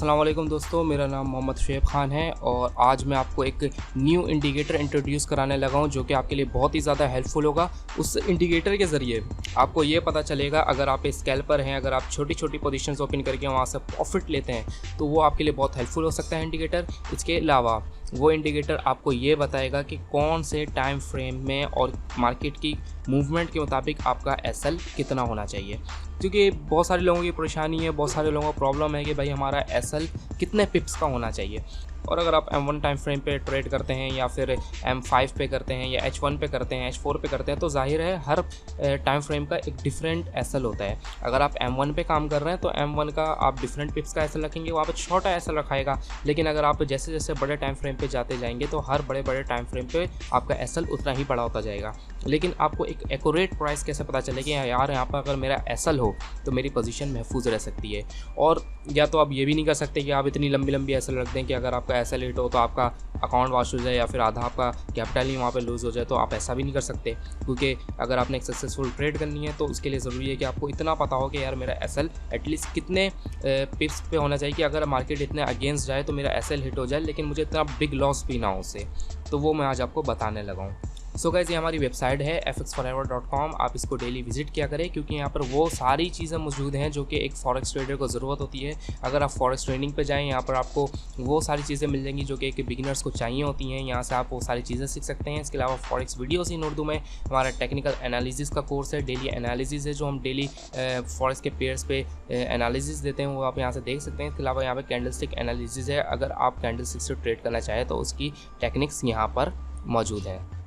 अस्सलाम वालेकुम दोस्तों, मेरा नाम मोहम्मद शुएब ख़ान है और आज मैं आपको एक न्यू इंडिकेटर इंट्रोड्यूस कराने लगा हूं जो कि आपके लिए बहुत ही ज़्यादा हेल्पफुल होगा। उस इंडिकेटर के ज़रिए आपको ये पता चलेगा, अगर आप स्कैल्पर हैं, अगर आप छोटी छोटी पोजीशंस ओपन करके वहां से प्रॉफिट लेते हैं तो वो आपके लिए बहुत हेल्पफुल हो सकता है इंडिकेटर। इसके अलावा वो इंडिकेटर आपको ये बताएगा कि कौन से टाइम फ्रेम में और मार्केट की मूवमेंट के मुताबिक आपका एसएल कितना होना चाहिए, क्योंकि बहुत सारे लोगों की परेशानी है, बहुत सारे लोगों को प्रॉब्लम है कि भाई हमारा एसएल कितने पिप्स का होना चाहिए। और अगर आप M1 टाइम फ्रेम पे ट्रेड करते हैं या फिर M5 पे करते हैं या H1 पे करते हैं, H4 पे करते हैं, तो जाहिर है हर टाइम फ्रेम का एक डिफरेंट एसएल होता है। अगर आप M1 पे काम कर रहे हैं तो M1 का आप डिफरेंट पिप्स का एसएल रखेंगे, वहाँ पे छोटा एसएल रखाएगा। लेकिन अगर आप जैसे जैसे बड़े टाइम फ्रेम पे जाते जाएंगे तो हर बड़े बड़े टाइम फ्रेम पे आपका एसएल उतना ही बड़ा होता जाएगा। लेकिन आपको एक एक्यूरेट प्राइस कैसे पता चलेगी यार यहाँ पर अगर मेरा एसएल हो तो मेरी पोजीशन महफूज रह सकती है। और या तो आप ये भी नहीं कर सकते कि आप इतनी लंबी लंबी एसएल रख दें कि अगर आपका एसएल हिट हो तो आपका अकाउंट वॉश हो जाए या फिर आधा आपका कैपिटल ही वहाँ पे लूज़ हो जाए। तो आप ऐसा भी नहीं कर सकते, क्योंकि अगर आपने एक सक्सेसफुल ट्रेड करनी है तो उसके लिए ज़रूरी है कि आपको इतना पता हो कि यार मेरा एसएल एटलीस्ट कितने पिप्स पे होना चाहिए कि अगर मार्केट इतने अगेंस्ट जाए तो मेरा एसएल हिट हो जाए लेकिन मुझे इतना बिग लॉस भी ना हो उससे। तो वो मैं आज आपको बताने लगा हूँ। सो गाइस, ये हमारी वेबसाइट है fxforever.com। आप इसको डेली विजिट किया करें, क्योंकि यहाँ पर वो सारी चीज़ें मौजूद हैं जो कि एक फॉरेक्स ट्रेडर को ज़रूरत होती है। अगर आप फॉरेक्स ट्रेडिंग पे जाएं, यहाँ पर आपको वो सारी चीज़ें मिल जाएंगी जो कि एक बिगिनर्स को चाहिए होती हैं। यहाँ से आप वो सारी चीज़ें सीख सकते हैं। इसके अलावा फॉरेक्स वीडियोज़ इन उर्दू में, हमारा टेक्निकल एनालिसिस का कोर्स है, डेली एनालिसिस है जो हम डेली फॉरेक्स के पेयर्स पे एनालिसिस देते हैं, वो आप यहाँ से देख सकते हैं। इसके अलावा यहाँ पर कैंडलस्टिक एनालिसिस है, अगर आप कैंडलस्टिक से ट्रेड करना चाहें तो उसकी टेक्निक्स यहाँ पर मौजूद हैं।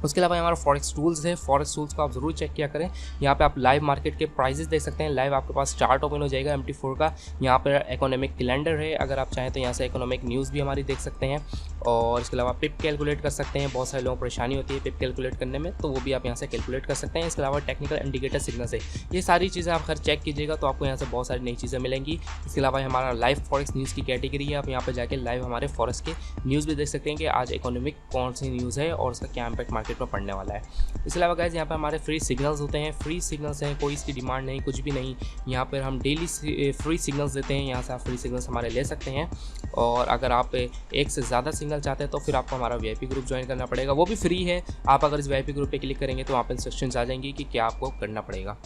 उसके अलावा हमारा फॉरेक्स टूल्स है, फॉरेक्स टूल्स को आप ज़रूर चेक किया करें। यहाँ पे आप लाइव मार्केट के प्राइसेस देख सकते हैं, लाइव आपके पास चार्ट ओपन हो जाएगा MT4 का। यहाँ पर इकोनॉमिक कैलेंडर है, अगर आप चाहें तो यहाँ से इकोनॉमिक न्यूज़ भी हमारी देख सकते हैं। और इसके अलावा पिप कैलकुलेट कर सकते हैं, बहुत सारे लोगों को परेशानी होती है पिप कैलकुलेट करने में, तो वो भी आप यहाँ से कैलकुलेट कर सकते हैं। इसके अलावा टेक्निकल इंडिकेटर सिग्नल से ये सारी चीज़ें आप अगर चेक कीजिएगा तो आपको यहाँ से बहुत सारी नई चीज़ें मिलेंगी। इसके अलावा हमारा लाइव फॉरेक्स न्यूज़ की कैटेगरी है, आप यहाँ पर जाकर लाइव हमारे फॉरेक्स के न्यूज़ भी देख सकते हैं कि आज इकोनॉमिक कौन सी न्यूज़ है और उसका क्या इम्पैक्ट मार्केट में पड़ने वाला है। इसके अलावा गाइस, यहाँ पर हमारे फ्री सिग्नल्स होते हैं, फ्री सिग्नल्स हैं, कोई इसकी डिमांड नहीं, कुछ भी नहीं। यहाँ पर हम डेली फ्री सिग्नल्स देते हैं, यहाँ से आप फ्री सिग्नल्स हमारे ले सकते हैं। और अगर आप एक से ज़्यादा सिग्नल चाहते हैं तो फिर आपको हमारा VIP ग्रुप ज्वाइन करना पड़ेगा, वो भी फ्री है। आप अगर इस VIP ग्रुप पे क्लिक करेंगे तो वहाँ पर इंस्ट्रक्शंस आ जाएंगी कि क्या आपको करना पड़ेगा।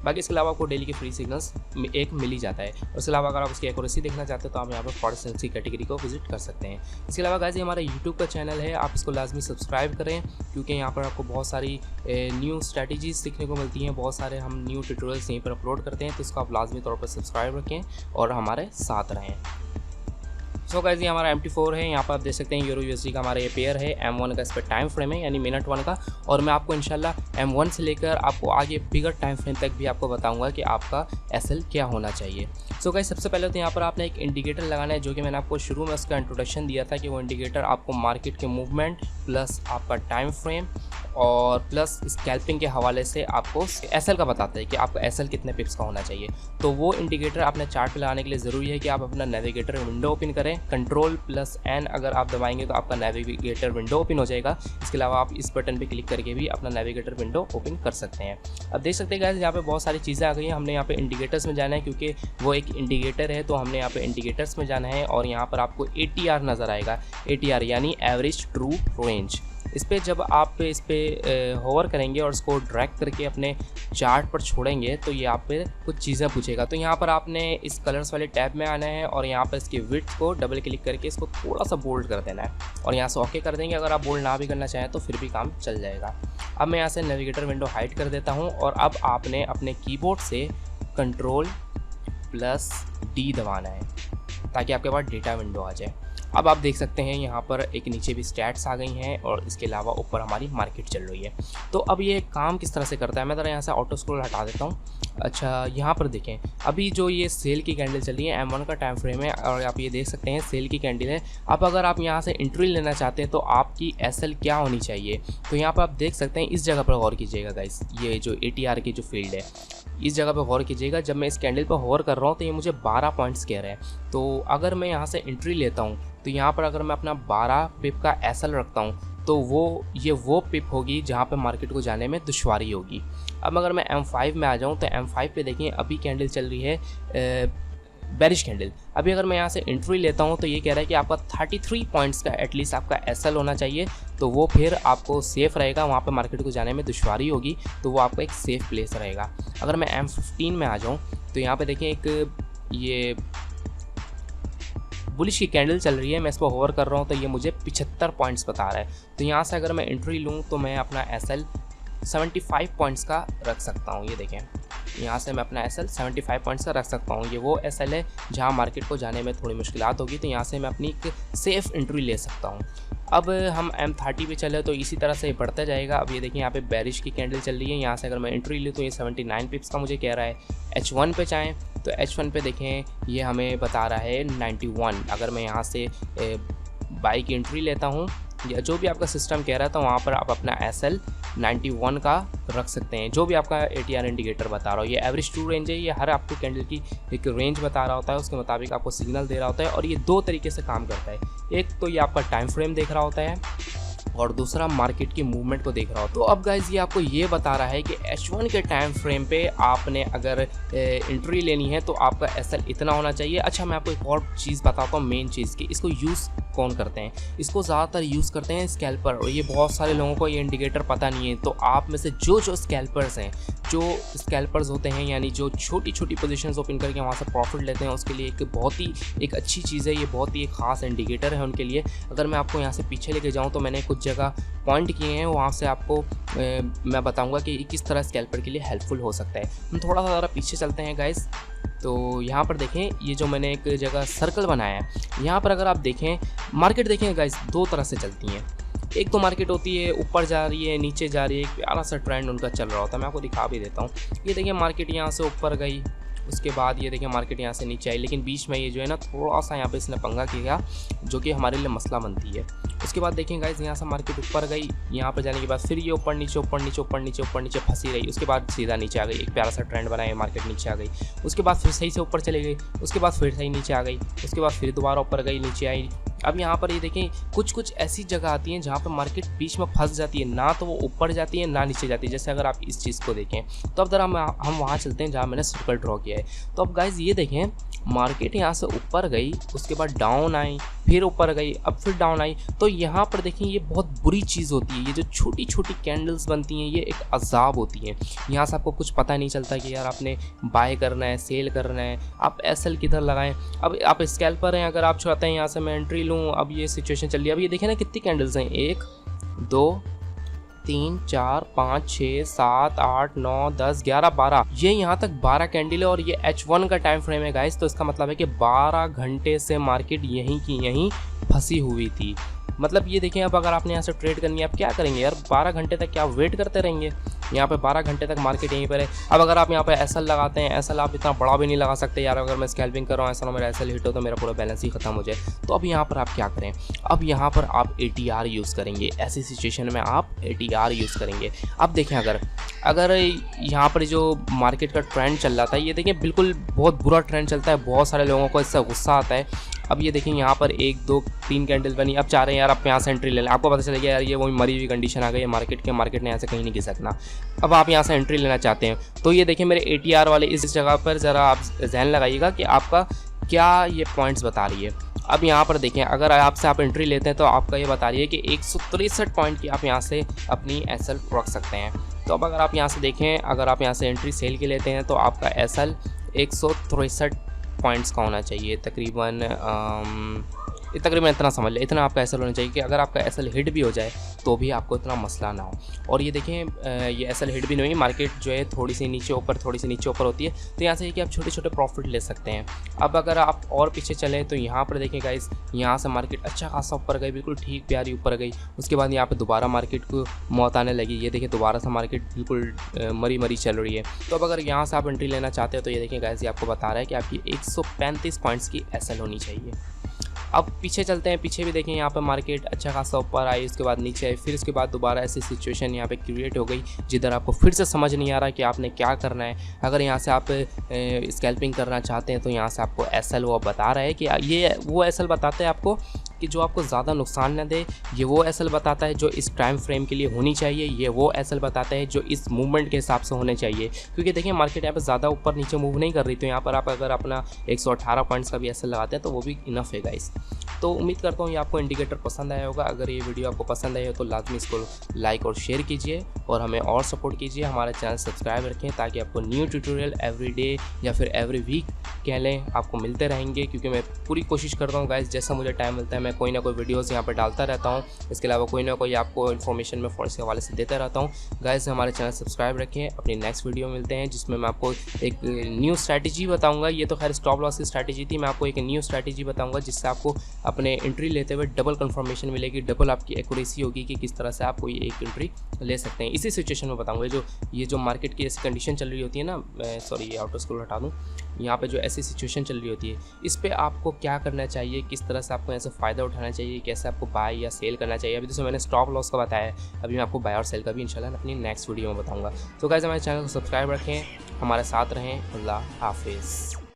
बाकी इसके अलावा आपको डेली के फ्री सिग्नल्स एक मिल ही जाता है। और इसके अलावा अगर आप उसकी एक्यूरेसी देखना चाहते हो तो आप यहाँ पर फॉरेक्स की कैटेगरी को विजिट कर सकते हैं। इसके अलावा गाइस, ये हमारा यूट्यूब का चैनल है, आप इसको लाजमी सब्सक्राइब करें, क्योंकि यहाँ पर आपको बहुत सारी न्यू स्ट्रैटेजीज सीखने को मिलती हैं, बहुत सारे हम न्यू ट्यूटोरियल्स यहीं पर अपलोड करते हैं, तो इसको आप लाजमी तौर पर सब्सक्राइब रखें और हमारे साथ रहें। सो गाइस, ये हमारा MT4 है, यहाँ पर आप देख सकते हैं यूरो USD का हमारा ये पेयर है। M1 का इस पर टाइम फ्रेम है, यानी मिनट 1 का। और मैं आपको इंशाल्लाह M1 से लेकर आपको आगे बिगर टाइम फ्रेम तक भी आपको बताऊंगा कि आपका SL क्या होना चाहिए। सो गाइस, सबसे पहले तो यहाँ पर आपने एक इंडिकेटर लगाना है, जो कि मैंने आपको शुरू में उसका इंट्रोडक्शन दिया था कि वो इंडिकेटर आपको मार्केट के मूवमेंट प्लस आपका टाइम फ्रेम और प्लस स्कैल्पिंग के हवाले से आपको SL का बताता है कि आपका SL कितने पिप्स का होना चाहिए। तो वो इंडिकेटर आपने चार्ट पे लगाने के लिए ज़रूरी है कि आप अपना नेविगेटर विंडो ओपन करें, Ctrl+N अगर आप दबाएंगे तो आपका नेविगेटर विंडो ओपन हो जाएगा। इसके अलावा आप इस बटन पे क्लिक करके भी अपना नेविगेटर विंडो ओपन कर सकते हैं। अब देख सकते हैं गाइस, यहाँ पे बहुत सारी चीज़ें आ गई हैं। हमने यहाँ पे इंडिकेटर्स में जाना है, क्योंकि वो एक इंडिकेटर है, तो हमने यहाँ पे इंडिकेटर्स में जाना है। और यहाँ पर आपको ATR नज़र आएगा, ATR यानी एवरेज ट्रू रेंज। इस पर जब आप इस पर होवर करेंगे और इसको ड्रैग करके अपने चार्ट पर छोड़ेंगे तो ये आप पे कुछ चीज़ें पूछेगा। तो यहाँ पर आपने इस कलर्स वाले टैब में आना है और यहाँ पर इसकी विड्थ को डबल क्लिक करके इसको थोड़ा सा बोल्ड कर देना है और यहाँ से ओके कर देंगे। अगर आप बोल्ड ना भी करना चाहें तो फिर भी काम चल जाएगा। अब मैं यहाँ से नेविगेटर विंडो हाइड कर देता हूँ और अब आपने अपने कीबोर्ड से Ctrl+D दबाना है ताकि आपके पास डेटा विंडो आ जाए। अब आप देख सकते हैं यहाँ पर एक नीचे भी स्टैट्स आ गई हैं और इसके अलावा ऊपर हमारी मार्केट चल रही है। तो अब ये काम किस तरह से करता है, मैं ज़रा यहाँ से ऑटो स्क्रॉल हटा देता हूँ। अच्छा, यहाँ पर देखें, अभी जो ये सेल की कैंडल चल रही है, M1 का टाइम फ्रेम है और आप ये देख सकते हैं सेल की कैंडल है। अब अगर आप यहाँ से एंट्री लेना चाहते हैं तो आपकी SL क्या होनी चाहिए, तो यहाँ पर आप देख सकते हैं, इस जगह पर गौर कीजिएगा गाइस, ये जो ATR की जो फील्ड है, इस जगह पे गौर कीजिएगा। जब मैं इस कैंडल पर होवर कर रहा हूँ तो ये मुझे 12 पॉइंट्स कह रहे हैं। तो अगर मैं यहाँ से एंट्री लेता हूँ तो यहाँ पर अगर मैं अपना 12 पिप का SL रखता हूँ तो वो पिप होगी जहाँ पे मार्केट को जाने में दुश्वारी होगी। अब अगर मैं M5 में आ जाऊँ तो M5 पे देखिए अभी कैंडल चल रही है बेरिश कैंडल। अभी अगर मैं यहाँ से एंट्री लेता हूँ तो ये कह रहा है कि आपका 33 पॉइंट्स का एटलीस्ट आपका एसएल होना चाहिए, तो वो फिर आपको सेफ़ रहेगा, वहाँ पे मार्केट को जाने में दुश्वारी होगी, तो वो आपका एक सेफ़ प्लेस रहेगा। अगर मैं M15 में आ जाऊँ तो यहाँ पे देखें एक ये बुलिश की कैंडल चल रही है, मैं इस पर होवर कर रहा हूँ तो ये मुझे 75 पॉइंट्स बता रहा है। तो यहाँ से अगर मैं एंट्री लूँ तो मैं अपना एसएल 75 पॉइंट्स का रख सकता हूँ। ये देखें, यहाँ से मैं अपना एसएल 75 पॉइंट्स का रख सकता हूँ। ये वो एसएल है जहाँ मार्केट को जाने में थोड़ी मुश्किलात होगी, तो यहाँ से मैं अपनी एक सेफ़ एंट्री ले सकता हूँ। अब हम M30 पे चले तो इसी तरह से बढ़ता जाएगा। अब ये देखिए यहाँ पे बेरिश की कैंडल चल रही है, यहाँ से अगर मैं एंट्री लूँ तो ये 79 पिप्स का मुझे कह रहा है। H1 पे जाएँ तो H1 पे देखें ये हमें बता रहा है 91। अगर मैं यहाँ से बाई की एंट्री लेता हूँ या जो भी आपका सिस्टम कह रहा है तो वहाँ पर आप अपना एसएल 91 का रख सकते हैं, जो भी आपका ATR इंडिकेटर बता रहा हो। ये एवरेज ट्रू रेंज है, ये हर आपको कैंडल की एक रेंज बता रहा होता है, उसके मुताबिक आपको सिग्नल दे रहा होता है। और ये दो तरीके से काम करता है, एक तो ये आपका टाइम फ्रेम देख रहा होता है और दूसरा मार्केट की मूवमेंट को देख रहा हो। तो अब गाइज ये आपको ये बता रहा है कि H1 के टाइम फ्रेम पे आपने अगर एंट्री लेनी है तो आपका एसएल इतना होना चाहिए। अच्छा, मैं आपको एक और चीज़ बताता हूँ, मेन चीज़ की इसको यूज़ कौन करते हैं। इसको ज़्यादातर यूज़ करते हैं स्कैल्पर, और ये बहुत सारे लोगों को ये इंडिकेटर पता नहीं है। तो आप में से जो स्कैल्पर्स हैं, जो स्कैल्पर्स होते हैं, यानी जो छोटी छोटी पोजीशंस ओपन करके वहाँ से प्रॉफिट लेते हैं, उसके लिए एक बहुत ही एक अच्छी चीज़ है, ये बहुत ही एक ख़ास इंडिकेटर है उनके लिए। अगर मैं आपको यहाँ से पीछे लेके जाऊँ तो मैंने कुछ जगह पॉइंट किए हैं, वहाँ से आपको मैं बताऊँगा कि किस तरह स्कैल्पर के लिए हेल्पफुल हो सकता है। हम थोड़ा सा ज़रा पीछे चलते हैं गाइस। तो यहाँ पर देखें, ये जो मैंने एक जगह सर्कल बनाया है, यहाँ पर अगर आप देखें मार्केट देखें गाइस, दो तरह से चलती हैं। एक तो मार्केट होती है ऊपर जा रही है, नीचे जा रही है, एक प्यारा सा ट्रेंड उनका चल रहा होता है। मैं आपको दिखा भी देता हूँ। ये देखिए मार्केट यहाँ से ऊपर गई, उसके बाद ये देखिए मार्केट यहाँ से नीचे आई, लेकिन बीच में ये जो है ना थोड़ा सा यहाँ पे इसने पंगा किया, जो कि हमारे लिए मसला बनती है। उसके बाद देखें गाइस, यहाँ से मार्केट ऊपर गई, यहाँ पर जाने के बाद फिर ये ऊपर नीचे ऊपर नीचे ऊपर नीचे ऊपर नीचे फंसी रही, उसके बाद सीधा नीचे आ गई, एक प्यारा सा ट्रेंड बनाया, मार्केट नीचे आ गई। उसके बाद फिर सही से ऊपर चली गई, उसके बाद फिर सही नीचे आ गई, उसके बाद फिर दोबारा ऊपर गई, नीचे आई। अब यहाँ पर ये देखें कुछ ऐसी जगह आती हैं जहाँ पर मार्केट बीच में फंस जाती है, ना तो वो ऊपर जाती है ना नीचे जाती है। जैसे अगर आप इस चीज़ को देखें तो अब ज़रा हम वहाँ चलते हैं जहाँ मैंने सर्कल ड्रॉ किया है। तो अब गाइज ये देखें, मार्केट यहाँ से ऊपर गई, उसके बाद डाउन आई, फिर ऊपर गई, अब फिर डाउन आई। तो यहाँ पर देखें ये बहुत बुरी चीज़ होती है, ये जो छोटी छोटी कैंडल्स बनती हैं ये एक अजाब होती है। यहाँ से आपको कुछ पता नहीं चलता कि यार आपने बाय करना है, सेल करना है, आप एसएल किधर लगाएं। अब आप स्कैल्पर हैं, अगर आप चाहते हैं यहाँ से मैं एंट्री लूँ, अब ये सिचुएशन चल रही है। अब ये देखें ना कितनी कैंडल्स हैं, 1 2 3 4 5 6 7 8 9 10 11 12, ये यहाँ तक 12 कैंडल है और ये H1 का टाइम फ्रेम है गाइस। तो इसका मतलब है कि 12 घंटे से मार्केट यहीं की यहीं फंसी हुई थी। मतलब ये देखें, अब अगर आपने यहाँ से ट्रेड करनी है, आप क्या करेंगे यार, 12 घंटे तक क्या वेट करते रहेंगे? यहाँ पे 12 घंटे तक मार्केट यहीं पर है। अब अगर आप यहाँ पे एसएल लगाते हैं, एसएल आप इतना बड़ा भी नहीं लगा सकते यार, अगर मैं स्कैल्पिंग कर रहा हूँ एसएल मेरा एसएल हिट हो तो मेरा पूरा बैलेंस ही खत्म हो जाए। तो अब यहाँ पर आप क्या करें, अब यहाँ पर आप ATR यूज़ करेंगे। ऐसी सिचुएशन में आप ATR यूज़ करेंगे। अब देखें, अगर यहाँ पर जो मार्केट का ट्रेंड चल रहा था, ये देखें बिल्कुल बहुत बुरा ट्रेंड चलता है, बहुत सारे लोगों को इससे गुस्सा आता है। अब ये देखें यहाँ पर 1 2 3 कैंडल बनी, अब चाह रहे हैं यार आप यहाँ से एंट्री ले लें। आपको पता चलेगा यार ये वही मरी हुई कंडीशन आ गई है मार्केट ने यहाँ से कहीं नहीं खिसकना। अब आप यहाँ से एंट्री लेना चाहते हैं, तो ये देखें मेरे ATR वाले इस जगह पर ज़रा आप ध्यान लगाइएगा कि आपका क्या ये पॉइंट्स बता रही है। अब यहाँ पर देखें, अगर आपसे आप एंट्री लेते हैं तो आपका ये बता रही है कि 163 पॉइंट की आप यहाँ से अपनी एसएल रख सकते हैं। तो अब अगर आप यहाँ से देखें, अगर आप यहाँ से एंट्री सेल के लेते हैं तो आपका एसएल 163 पॉइंट्स का होना चाहिए तकरीबन इतना समझ लें, इतना आपका एसएल होना चाहिए कि अगर आपका एसएल हिट भी हो जाए तो भी आपको इतना मसला ना हो। और ये देखें ये एसएल हिट भी नहीं हुई, मार्केट जो है थोड़ी सी नीचे ऊपर होती है, तो यहाँ से कि आप छोटे छोटे प्रॉफिट ले सकते हैं। अब अगर आप और पीछे चलें तो यहाँ पर देखें गाइस, यहाँ से मार्केट अच्छा खासा ऊपर गई, बिल्कुल ठीक प्यारी ऊपर गई। उसके बाद यहाँ पर दोबारा मार्केट को मौत आने लगी, ये देखें दोबारा से मार्केट बिल्कुल मरी चल रही है। तो अब अगर यहाँ से आप एंट्री लेना चाहते हैं तो ये देखें गाइस, ये आपको बता रहा है कि आपकी 135 पॉइंट्स की एसएल होनी चाहिए। अब पीछे चलते हैं, पीछे भी देखें यहाँ पे मार्केट अच्छा खासा ऊपर आई, उसके बाद नीचे आई, फिर उसके बाद दोबारा ऐसी सिचुएशन यहाँ पे क्रिएट हो गई जिधर आपको फिर से समझ नहीं आ रहा कि आपने क्या करना है। अगर यहाँ से आप स्कैल्पिंग करना चाहते हैं तो यहाँ से आपको एसएल वो बता रहा है कि ये वो एसएल बताते हैं आपको कि जो आपको ज़्यादा नुकसान न दे, ये वो एसएल बताता है जो इस टाइम फ्रेम के लिए होनी चाहिए, ये वो एसएल बताता है जो इस मूवमेंट के हिसाब से होने चाहिए। क्योंकि देखिए मार्केट यहाँ पर ज़्यादा ऊपर नीचे मूव नहीं कर रही, तो यहाँ पर आप अगर अपना 118 पॉइंट्स का भी एसएल लगाते हैं तो वो भी इनफ है गाइस। तो उम्मीद करता हूँ ये आपको इंडिकेटर पसंद आया होगा। अगर ये वीडियो आपको पसंद आई हो तो लाजमी इसको लाइक और शेयर कीजिए और हमें और सपोर्ट कीजिए। हमारा चैनल सब्सक्राइब रखें ताकि आपको न्यू ट्यूटोरियल एवरी डे या फिर एवरी वीक कह लें आपको मिलते रहेंगे। क्योंकि मैं पूरी कोशिश करता हूँ गाइस, जैसा मुझे टाइम मिलता है मैं कोई ना कोई वीडियोज़ यहाँ पर डालता रहता हूँ। इसके अलावा कोई ना कोई आपको इन्फॉर्मेशन मैं फॉरेक्स के हवाले से देता रहता हूँ। गाइस हमारे चैनल सब्सक्राइब रखें। अपनी नेक्स्ट वीडियो में मिलते हैं जिसमें मैं आपको एक न्यू स्ट्रैटेजी बताऊँगा। ये तो खैर स्टॉप लॉस की स्ट्रैटेजी थी, मैं आपको एक न्यू स्ट्रैटेजी बताऊँगा जिससे आपको अपने एंट्री लेते हुए डबल कंफर्मेशन मिलेगी, डबल आपकी एक्यूरेसी होगी कि किस तरह से आप कोई एक एंट्री ले सकते हैं। इसी सिचुएशन में बताऊंगा ये जो मार्केट की ऐसी कंडीशन चल रही होती है ना, मैं सॉरी ये आउटर स्क्रॉल हटा दूं, यहाँ पे जो ऐसी सिचुएशन चल रही होती है इस पे आपको क्या करना चाहिए, किस तरह से आपको ऐसे फ़ायदा उठाना चाहिए, कैसे आपको बाय या सेल करना चाहिए। अभी जैसे मैंने स्टॉप लॉस का बताया है, अभी मैं आपको बाय और सेल का भी इंशाल्लाह अपनी नेक्स्ट वीडियो में बताऊँगा। तो गाइस हमारे चैनल को सब्सक्राइब रखें, हमारे साथ रहें। अल्लाह हाफिज़।